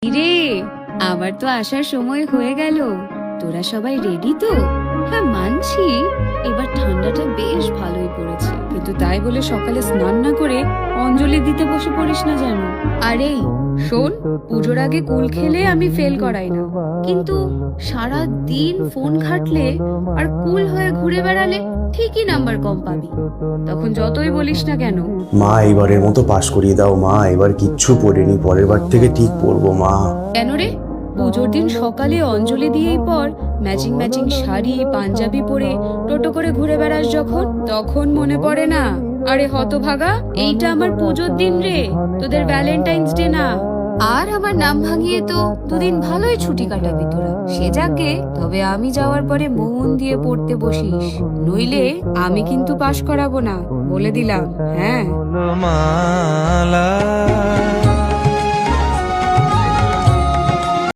রে, আবার তো আসার সময় হয়ে গেল। তোরা সবাই রেডি তো? হ্যাঁ মানছি, এবার ঠান্ডাটা বেশ ভালোই পড়েছে, কিন্তু তাই বলে সকালে স্নান না করে অঞ্জলি দিতে বসে পড়িস না যেন। আরে শোন, পুজোর আগে কুল খেলে আমি ফেল করাই না, কিন্তু সারা দিন ফোন ঘাটলে আর কুল হয়ে ঘুরে বেড়ালে ঠিকই নাম্বার কম পাবি, তখন যতই বলিস না কেন। মা এবারের মতো পাশ করিয়ে দাও মা, এবার কিচ্ছু পড়িনি, পরের বার থেকে ঠিক পড়বো মা। কেন রে? পুজোর দিন সকালে অঞ্জলি দিয়েই পর ম্যাচিং ম্যাচিং শাড়ি পাঞ্জাবি পরে টোটো করে ঘুরে বেড়াস যখন, তখন মনে পড়ে না? আরে হতভাগা, এইটা আমার পুজোর দিন রে, তোদের ভ্যালেন্টাইন্স ডে না। আর আমার নাম ভাঙিয়ে তো দুদিন ভালোই ছুটি কাটাবি তোরা, সে যাকে। তবে আমি যাওয়ার পরে মন দিয়ে পড়তে বসিস, নইলে আমি কিন্তু পাশ করাবো না, বলে দিলাম। হ্যাঁ।